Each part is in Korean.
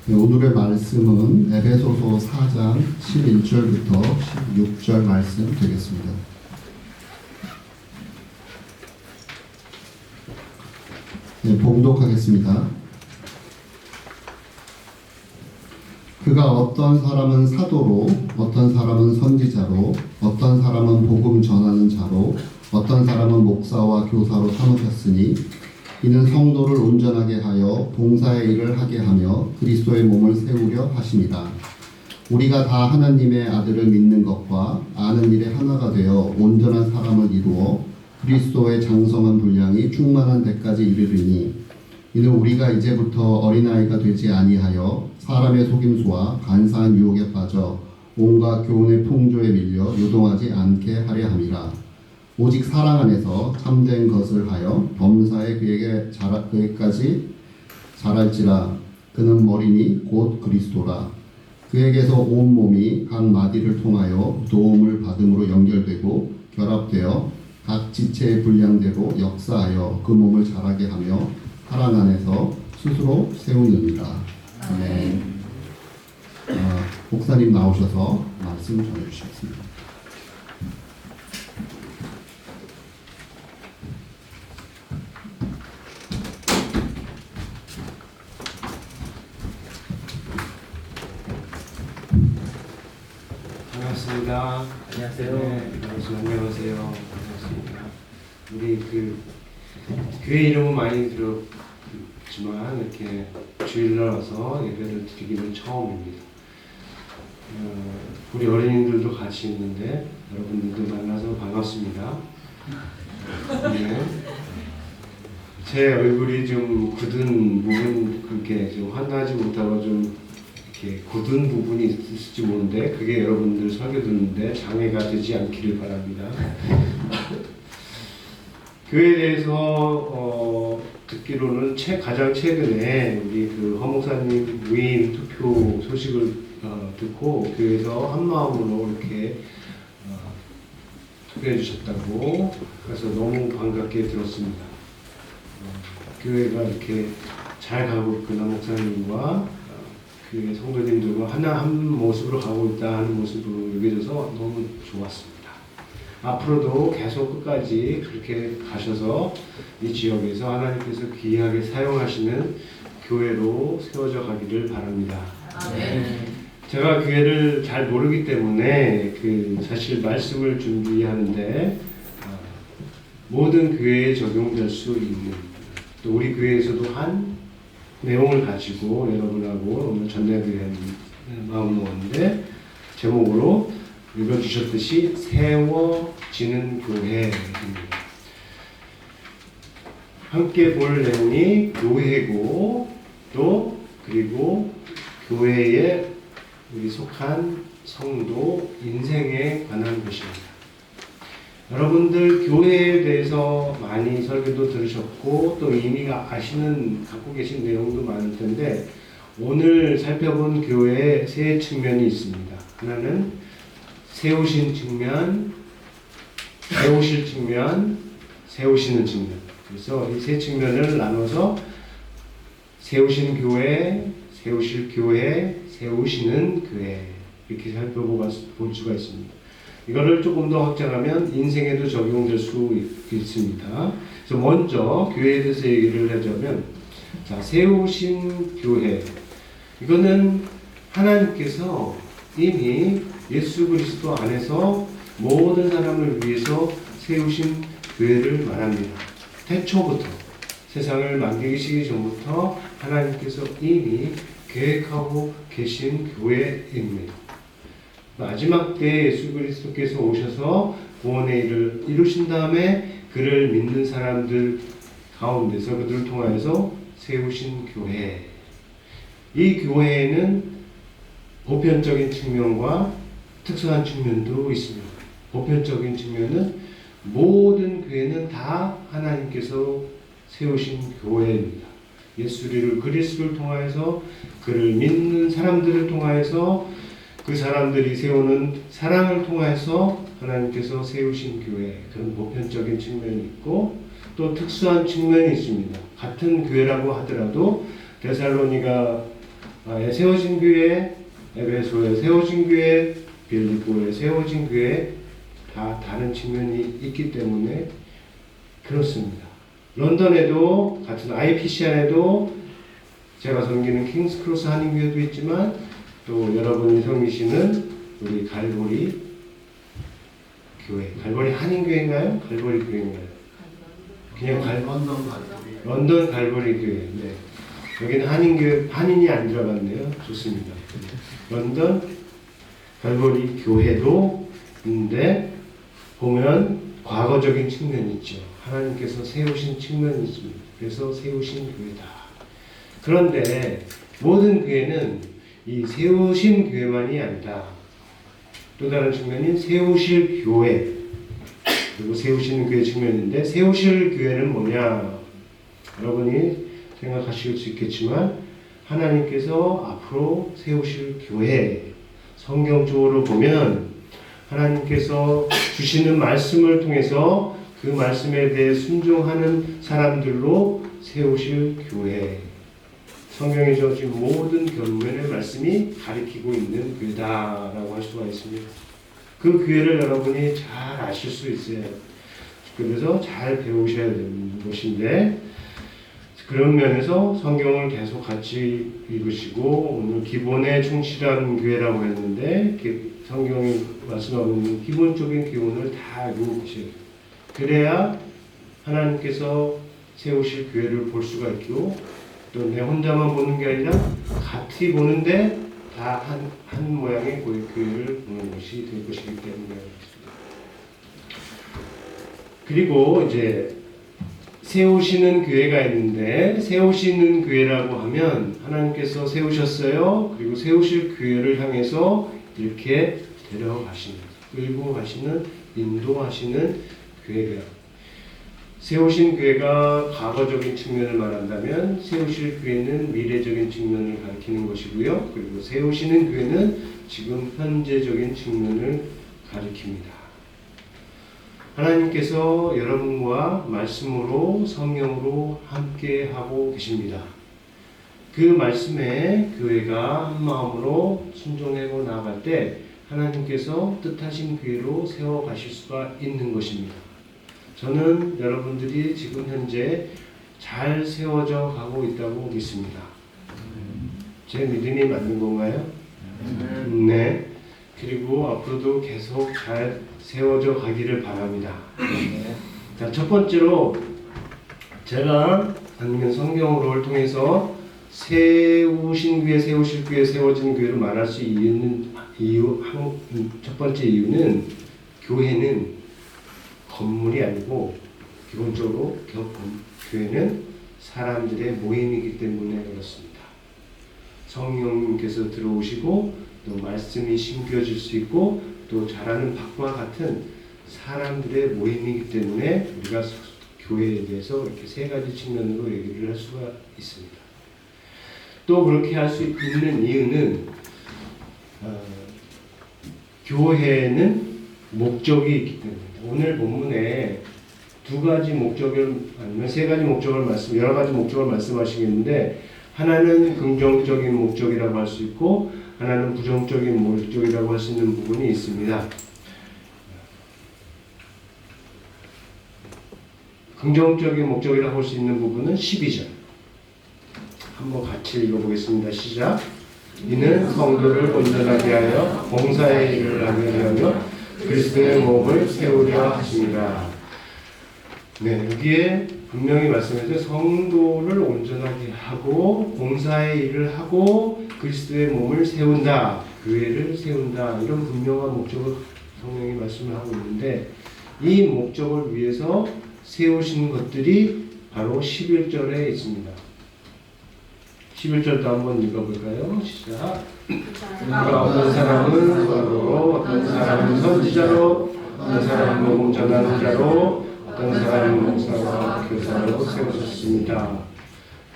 네, 오늘의 말씀은 에베소서 4장 11절부터 16절 말씀 되겠습니다. 네, 봉독하겠습니다. 그가 어떤 사람은 사도로, 어떤 사람은 선지자로, 어떤 사람은 복음 전하는 자로, 어떤 사람은 목사와 교사로 삼으셨으니 이는 성도를 온전하게 하여 봉사의 일을 하게 하며 그리스도의 몸을 세우려 하심이라. 우리가 다 하나님의 아들을 믿는 것과 아는 일에 하나가 되어 온전한 사람을 이루어 그리스도의 장성한 분량이 충만한 데까지 이르리니 이는 우리가 이제부터 어린아이가 되지 아니하여 사람의 속임수와 간사한 유혹에 빠져 온갖 교훈의 풍조에 밀려 요동하지 않게 하려 함이라. 오직 사랑 안에서 참된 것을 하여 범사에 그에게까지 자랄지라. 그는 머리니 곧 그리스도라. 그에게서 온 몸이 각 마디를 통하여 도움을 받음으로 연결되고 결합되어 각 지체의 분량대로 역사하여 그 몸을 자라게 하며 사랑 안에서 스스로 세우느니라. 아멘. 목사님 나오셔서 말씀 전해주시겠습니다. 반갑습니다. 안녕하세요. 네, 안녕하세요. 반갑습니다. 우리 교회 이름은 많이 들었지만 이렇게 주일날 와서 예배를 드리기는 처음입니다. 우리 어린이들도 같이 있는데 여러분들도 만나서 반갑습니다. 네. 제 얼굴이 좀 굳은 부분, 그렇게 좀 환하지 못하고 좀 이렇게 굳은 부분이 있을지 모르는데 그게 여러분들 설교 듣는데 장애가 되지 않기를 바랍니다. 교회에 대해서 듣기로는 가장 최근에 우리 허 목사님 위임 투표 소식을 듣고 교회에서 한 마음으로 이렇게 투표해 주셨다고 그래서 너무 반갑게 들었습니다. 교회가 이렇게 잘 가고 있구나, 목사님과 교회 성도님들과 한 모습으로 가고 있다 하는 모습으로 여겨져서 너무 좋았습니다. 앞으로도 계속 끝까지 그렇게 가셔서 이 지역에서 하나님께서 귀하게 사용하시는 교회로 세워져 가기를 바랍니다. 아멘. 제가 교회를 잘 모르기 때문에 사실 말씀을 준비하는데 모든 교회에 적용될 수 있는, 또 우리 교회에서도 한 내용을 가지고 여러분하고 오늘 전해드리는 마음 먹었는데, 제목으로 읽어주셨듯이 세워지는 교회입니다. 함께 볼 내용이 교회고, 또 그리고 교회에 우리 속한 성도 인생에 관한 것입니다. 여러분들 교회에 대해서 많이 설교도 들으셨고 또 이미 갖고 계신 내용도 많을 텐데, 오늘 살펴본 교회에 세 측면이 있습니다. 하나는 세우신 측면, 세우실 측면, 세우시는 측면. 그래서 이 세 측면을 나눠서 세우신 교회, 세우실 교회, 세우시는 교회, 이렇게 살펴볼 수가 있습니다. 이거를 조금 더 확장하면 인생에도 적용될 수 있습니다. 그래서 먼저 교회에 대해서 얘기를 하자면, 자, 세우신 교회. 이거는 하나님께서 이미 예수 그리스도 안에서 모든 사람을 위해서 세우신 교회를 말합니다. 태초부터, 세상을 만드시기 전부터 하나님께서 이미 계획하고 계신 교회입니다. 마지막 때 예수 그리스도께서 오셔서 구원의 일을 이루신 다음에 그를 믿는 사람들 가운데서 그들을 통하여서 세우신 교회. 이 교회에는 보편적인 측면과 특수한 측면도 있습니다. 보편적인 측면은 모든 교회는 다 하나님께서 세우신 교회입니다. 예수를 그리스도를 통하여서 그를 믿는 사람들을 통하여서 그 사람들이 세우는 사랑을 통해서 하나님께서 세우신 교회, 그런 보편적인 측면이 있고 또 특수한 측면이 있습니다. 같은 교회라고 하더라도 데살로니가 세워진 교회, 에베소에 세워진 교회, 빌립보에 세워진 교회 다 다른 측면이 있기 때문에 그렇습니다. 런던에도 같은 IPC 안에도 제가 섬기는 킹스크로스 한인교회도 있지만 또 여러분이 섬기시는 우리 갈보리 교회, 갈보리 한인교회인가요? 갈보리 교회인가요? 그냥 런던 갈보리 교회. 네. 여기는 한인교회, 한인이 안 들어갔네요. 좋습니다. 런던 갈보리 교회도 있는데 보면 과거적인 측면이 있죠. 하나님께서 세우신 측면이 있습니다. 그래서 세우신 교회다. 그런데 모든 교회는 이 세우신 교회만이 아니다. 또 다른 측면인 세우실 교회, 그리고 세우시는 교회 측면인데 세우실 교회는 뭐냐? 여러분이 생각하실 수 있겠지만 하나님께서 앞으로 세우실 교회, 성경적으로 보면 하나님께서 주시는 말씀을 통해서 그 말씀에 대해 순종하는 사람들로 세우실 교회, 성경에 주어진 모든 견면의 말씀이 가리키고 있는 교회다라고 할 수가 있습니다. 그 교회를 여러분이 잘 아실 수 있어요. 그래서 잘 배우셔야 되는 것인데, 그런 면에서 성경을 계속 같이 읽으시고 오늘 기본에 충실한 교회라고 했는데 성경이 말씀하고 있는 기본적인 교훈을 다 알고 계셔야 돼요. 그래야 하나님께서 세우실 교회를 볼 수가 있고 또 내 혼자만 보는 게 아니라 같이 보는데 다 한 모양의 교회를 보는 것이 될 것이기 때문에 그렇습니다. 그리고 이제 세우시는 교회가 있는데 세우시는 교회라고 하면 하나님께서 세우셨어요. 그리고 세우실 교회를 향해서 이렇게 데려가시는, 끌고 가시는, 인도하시는 교회가, 세우신 교회가 과거적인 측면을 말한다면 세우실 교회는 미래적인 측면을 가리키는 것이고요. 그리고 세우시는 교회는 지금 현재적인 측면을 가리킵니다. 하나님께서 여러분과 말씀으로 성령으로 함께 하고 계십니다. 그 말씀에 교회가 한 마음으로 순종하고 나아갈 때 하나님께서 뜻하신 교회로 세워가실 수가 있는 것입니다. 저는 여러분들이 지금 현재 잘 세워져 가고 있다고 믿습니다. 제 믿음이 맞는 건가요? 네. 그리고 앞으로도 계속 잘 세워져 가기를 바랍니다. 자, 첫 번째로 제가 읽는 성경을 통해서 세우신 교회, 세우실 교회, 세워진 교회를 말할 수 있는 첫 번째 이유는 교회는 건물이 아니고 기본적으로 교회는 사람들의 모임이기 때문에 그렇습니다. 성령님께서 들어오시고 또 말씀이 심겨질 수 있고 또 자라는 밭과 같은 사람들의 모임이기 때문에 우리가 교회에 대해서 이렇게 세 가지 측면으로 얘기를 할 수가 있습니다. 또 그렇게 할 수 있는 이유는 교회는 목적이 있기 때문입니다. 오늘 본문에 두 가지 목적을 아니면 세 가지 목적을 여러 가지 목적을 말씀하시겠는데 하나는 긍정적인 목적이라고 할 수 있고 하나는 부정적인 목적이라고 할 수 있는 부분이 있습니다. 긍정적인 목적이라고 할 수 있는 부분은 12절. 한번 같이 읽어보겠습니다. 시작. 이는 성도를 온전하게 하여 봉사의 일을 하게 하며 그리스도의 몸을 세우려 하십니다. 네, 여기에 분명히 말씀해서 성도를 온전하게 하고 봉사의 일을 하고 그리스도의 몸을 세운다, 교회를 세운다, 이런 분명한 목적을 성령이 말씀을 하고 있는데 이 목적을 위해서 세우신 것들이 바로 11절에 있습니다. 11절도 한번 읽어볼까요? 시작. 그러니까 어떤 사람은 사도로, 어떤 사람은 선지자로, 어떤 사람은 복음 전하는 자로, 어떤 사람은 목사와 교사로 세우셨습니다.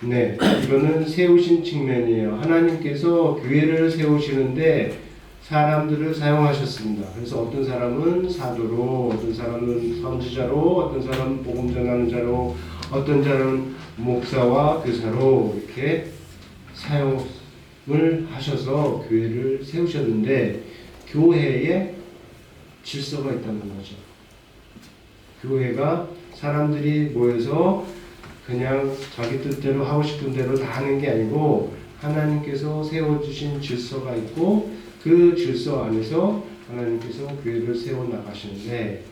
네, 이거는 세우신 측면이에요. 하나님께서 교회를 세우시는데 사람들을 사용하셨습니다. 그래서 어떤 사람은 사도로, 어떤 사람은 선지자로, 어떤 사람은 복음 전하는 자로, 어떤 자는 목사와 교사로 이렇게 사용을 하셔서 교회를 세우셨는데 교회에 질서가 있다는 거죠. 교회가 사람들이 모여서 그냥 자기 뜻대로 하고 싶은 대로 다 하는 게 아니고 하나님께서 세워주신 질서가 있고 그 질서 안에서 하나님께서 교회를 세워나가시는데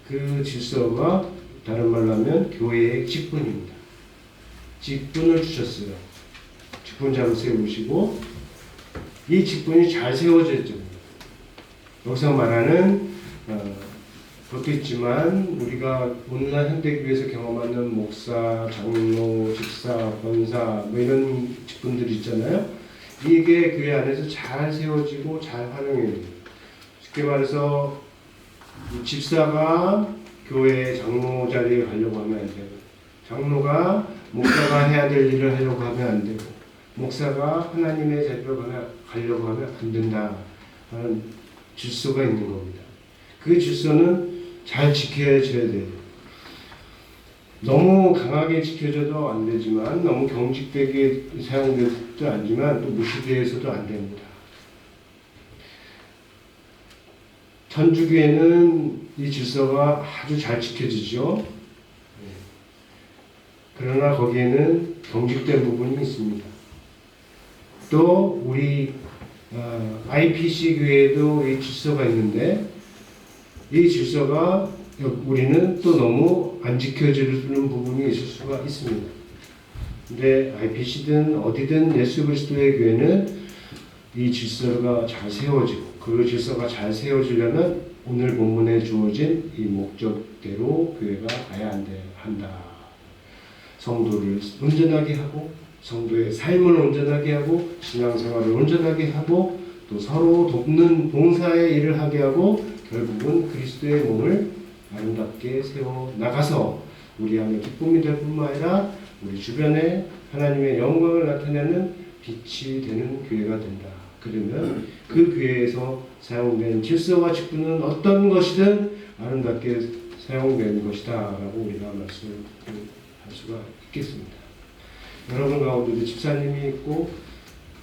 그 질서가 다른 말로 하면 교회의 직분입니다. 직분을 주셨어요. 직분자로 세우시고 이 직분이 잘 세워졌죠. 여기서 말하는 그것도 있지만 우리가 오늘날 현대교회에서 경험하는 목사, 장로, 집사, 권사 뭐 이런 직분들이 있잖아요. 이게 교회 안에서 잘 세워지고 잘 활용이 됩니다. 쉽게 말해서 집사가 교회 장로 자리에 가려고 하면 안 되고 장로가 목사가 해야 될 일을 하려고 하면 안 되고 목사가 하나님의 자리로 가려고 하면 안 된다 하는 질서가 있는 겁니다. 그 질서는 잘 지켜져야 돼요. 너무 강하게 지켜져도 안 되지만 너무 경직되게 사용돼도 아니지만 또 무시되어서도 안 됩니다. 천주교회는 이 질서가 아주 잘 지켜지죠. 그러나 거기에는 경직된 부분이 있습니다. 또 우리 IPC 교회에도 이 질서가 있는데 이 질서가 우리는 또 너무 안 지켜지는 부분이 있을 수가 있습니다. 근데 IPC든 어디든 예수 그리스도의 교회는 이 질서가 잘 세워지고 그 질서가 잘 세워지려면 오늘 본문에 주어진 이 목적대로 교회가 가야 한다. 성도를 온전하게 하고 성도의 삶을 온전하게 하고 신앙생활을 온전하게 하고 또 서로 돕는 봉사의 일을 하게 하고 결국은 그리스도의 몸을 아름답게 세워 나가서 우리 안에 기쁨이 될 뿐만 아니라 우리 주변에 하나님의 영광을 나타내는 빛이 되는 교회가 된다. 그러면 그 교회에서 사용된 질서와 직분은 어떤 것이든 아름답게 사용되는 것이다 라고 우리가 말씀을 할 수가 있겠습니다. 여러분 가운데도 집사님이 있고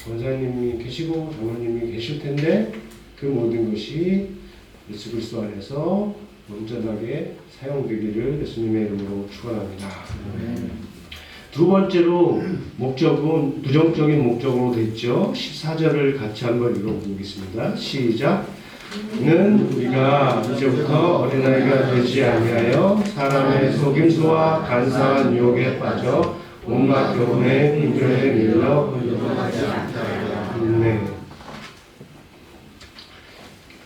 권사님이 계시고 장로님이 계실 텐데 그 모든 것이 예수 그리스도 안에서 온전하게 사용되기를 예수님의 이름으로 축원합니다. 두 번째로 목적은 부정적인 목적으로 되어 있죠. 14절을 같이 한번 읽어보겠습니다. 시작. 는 우리가 이제부터 어린아이가 되지 아니하여 사람의 속임수와 간사한 유혹에 빠져 온갖 교훈의 빙결에 밀려 운동하지 않다. 네.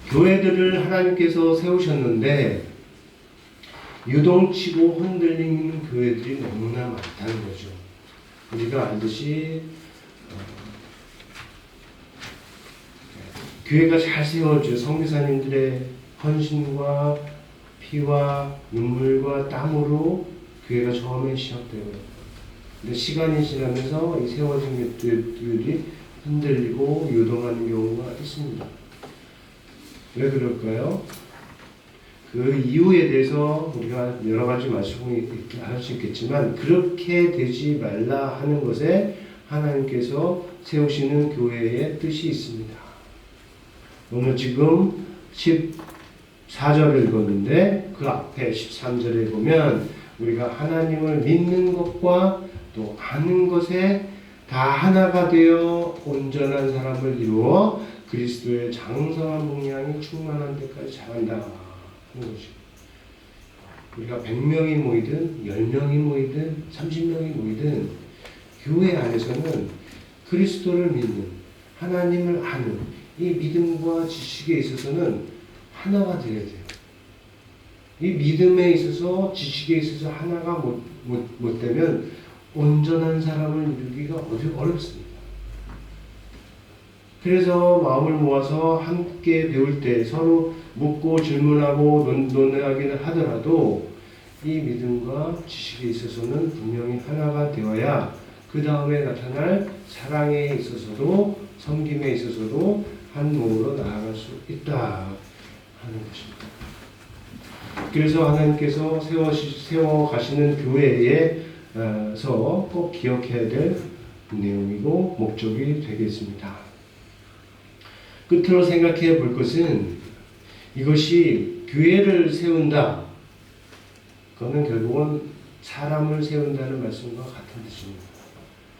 교회들을 하나님께서 세우셨는데 유동치고 흔들리는 교회들이 너무나 많다는 거죠. 우리가 알듯이 교회가 잘 세워져 성교사님들의 헌신과 피와 눈물과 땀으로 교회가 처음에 시작되어요. 근데 시간이 지나면서 이 세워진 것들이 흔들리고 유동하는 경우가 있습니다. 왜 그럴까요? 그 이유에 대해서 우리가 여러 가지 말씀을 할 수 있겠지만 그렇게 되지 말라 하는 것에 하나님께서 세우시는 교회의 뜻이 있습니다. 오늘 지금 14절을 읽었는데 그 앞에 13절에 보면 우리가 하나님을 믿는 것과 또 아는 것에 다 하나가 되어 온전한 사람을 이루어 그리스도의 장성한 분량이 충만한 데까지 자란다 하는 것이죠. 우리가 100명이 모이든 10명이 모이든 30명이 모이든 교회 안에서는 그리스도를 믿는 하나님을 아는 이 믿음과 지식에 있어서는 하나가 되어야 돼요. 이 믿음에 있어서 지식에 있어서 하나가 못 되면 온전한 사람을 이루기가 어렵습니다. 그래서 마음을 모아서 함께 배울 때 서로 묻고 질문하고 논하기는 하더라도 이 믿음과 지식에 있어서는 분명히 하나가 되어야 그 다음에 나타날 사랑에 있어서도 섬김에 있어서도 한 몸으로 나아갈 수 있다 하는 것입니다. 그래서 하나님께서 세워 가시는 교회에서 꼭 기억해야 될 내용이고 목적이 되겠습니다. 끝으로 생각해 볼 것은 이것이 교회를 세운다. 그거는 결국은 사람을 세운다는 말씀과 같은 뜻입니다.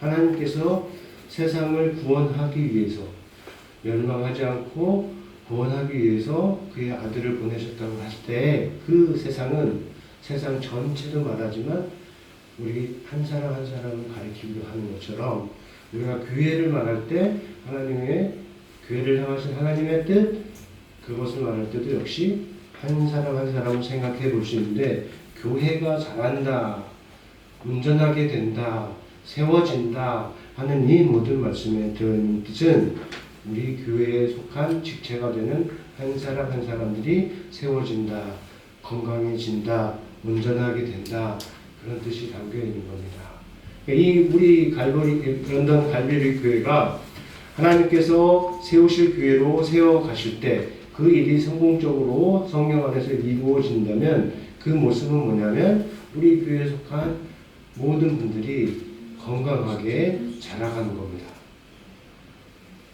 하나님께서 세상을 구원하기 위해서 멸망하지 않고 구원하기 위해서 그의 아들을 보내셨다고 할 때 그 세상은 세상 전체도 말하지만 우리 한 사람 한 사람을 가리키기도 하는 것처럼 우리가 교회를 말할 때 하나님의 교회를 향하신 하나님의 뜻 그것을 말할 때도 역시 한 사람 한 사람을 생각해 볼 수 있는데 교회가 자란다, 온전하게 된다, 세워진다 하는 이 모든 말씀에 들어있는 뜻은 우리 교회에 속한 직체가 되는 한 사람 한 사람들이 세워진다, 건강해진다, 온전하게 된다 그런 뜻이 담겨 있는 겁니다. 이 우리 런던 갈보리 교회가 하나님께서 세우실 교회로 세워 가실 때 그 일이 성공적으로 성령 안에서 이루어진다면 그 모습은 뭐냐면 우리 교회에 속한 모든 분들이 건강하게 자라가는 겁니다.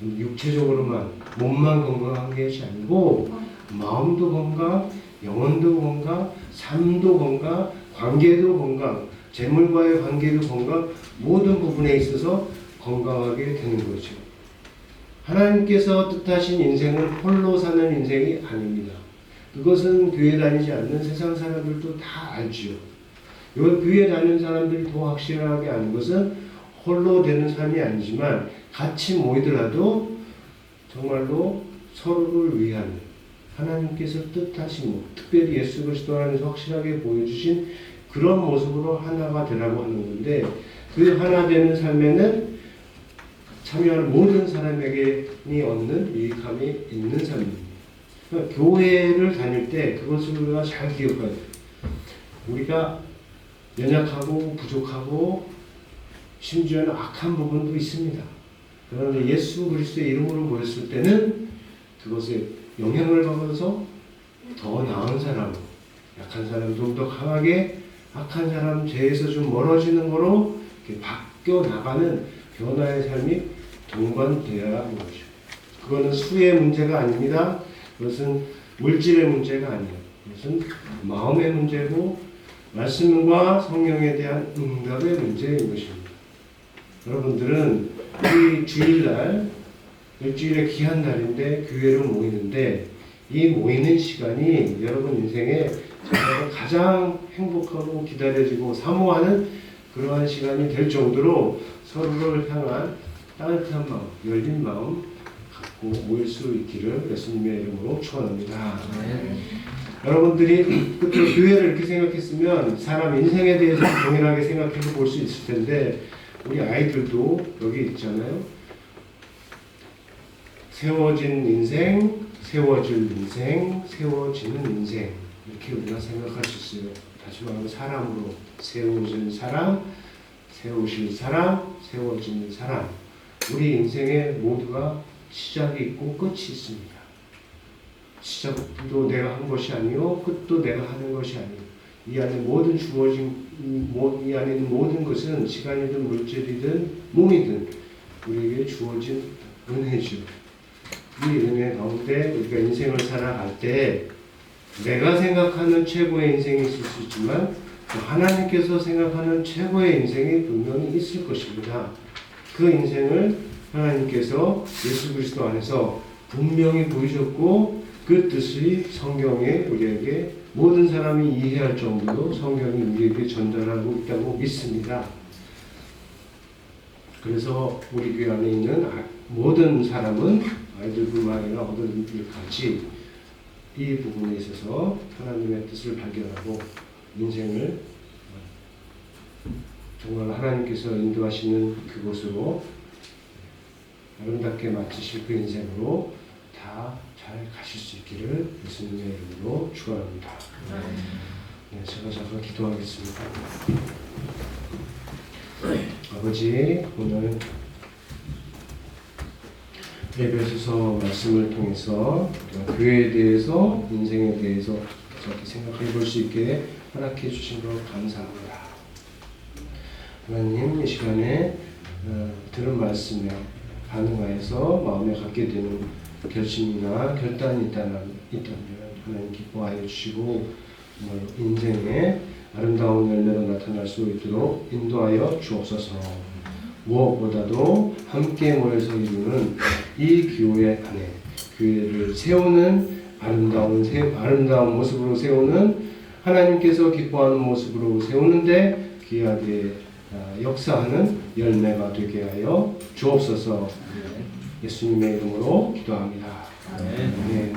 육체적으로만 몸만 건강한 것이 아니고 마음도 건강, 영혼도 건강, 삶도 건강, 관계도 건강, 재물과의 관계도 건강, 모든 부분에 있어서 건강하게 되는 거죠. 하나님께서 뜻하신 인생은 홀로 사는 인생이 아닙니다. 그것은 교회 다니지 않는 세상 사람들도 다 알지요. 교회 다니는 사람들이 더 확실하게 아는 것은 홀로 되는 삶이 아니지만 같이 모이더라도 정말로 서로를 위한 하나님께서 뜻하신 특별히 예수 그리스도 안에서 확실하게 보여주신 그런 모습으로 하나가 되라고 하는 건데 그 하나 되는 삶에는 참여하는 모든 사람에게 얻는 유익함이 있는 삶입니다. 그러니까 교회를 다닐 때 그것을 우리가 잘 기억해야 돼요. 우리가 연약하고 부족하고 심지어는 악한 부분도 있습니다. 그런데 예수 그리스도의 이름으로 모였을 때는 그것에 영향을 받아서 더 나은 사람, 약한 사람 좀 더 강하게 악한 사람 죄에서 좀 멀어지는 거로 이렇게 바뀌어 나가는 변화의 삶이 동반되어야 하는 거죠. 그거는 수의 문제가 아닙니다. 그것은 물질의 문제가 아니에요. 그것은 마음의 문제고 말씀과 성령에 대한 응답의 문제인 것입니다. 여러분들은 이 주일날 일주일의 귀한 날인데 교회로 모이는데 이 모이는 시간이 여러분 인생에 가장 행복하고 기다려지고 사모하는 그러한 시간이 될 정도로 서로를 향한 따뜻한 마음, 열린 마음 갖고 모일 수 있기를 예수님의 이름으로 축원합니다. 여러분들이 끝으로 교회를 이렇게 생각했으면 사람 인생에 대해서 동일하게 생각해서 볼 수 있을 텐데 우리 아이들도 여기 있잖아요. 세워진 인생, 세워질 인생, 세워지는 인생 이렇게 우리가 생각할 수 있어요. 다시 말하면 사람으로 세워진 사람, 세우실 사람, 세워지는 사람 우리 인생에 모두가 시작이 있고 끝이 있습니다. 시작도 내가 한 것이 아니요 끝도 내가 하는 것이 아니요 이 안에 모든 주어진 이 안에 있는 모든 것은 시간이든 물질이든 몸이든 우리에게 주어진 은혜죠. 이 은혜 가운데 우리가 인생을 살아갈 때 내가 생각하는 최고의 인생이 있을 수 있지만 하나님께서 생각하는 최고의 인생이 분명히 있을 것입니다. 그 인생을 하나님께서 예수 그리스도 안에서 분명히 보이셨고 그 뜻이 성경에 우리에게 모든 사람이 이해할 정도로 성경이 우리에게 전달하고 있다고 믿습니다. 그래서 우리 교회 안에 있는 모든 사람은 아이들뿐만 아니라 어른들까지 이 부분에 있어서 하나님의 뜻을 발견하고 인생을 정말 하나님께서 인도하시는 그곳으로 아름답게 마치실 그 인생으로 다 잘 가실 수 있기를 예수님의 이름으로 축원합니다. 네, 제가 잠깐 기도하겠습니다. 아버지, 오늘 에베소서 말씀을 통해서 교회에 대해서, 인생에 대해서 저렇게 생각해 볼 수 있게 허락해 주신 것 감사합니다. 하나님, 이 시간에 들은 말씀에 반응하여서 마음에 갖게 되는 결심이나 결단이 있다면 하나님 기뻐하여 주시고 정말 인생의 아름다운 열매로 나타날 수 있도록 인도하여 주옵소서. 무엇보다도 함께 모여서 이루는 이 교회 안에 교회를 세우는 아름다운 모습으로 세우는 하나님께서 기뻐하는 모습으로 세우는데 귀하게 역사하는 열매가 되게 하여 주옵소서. 예수님의 이름으로 기도합니다. 아멘.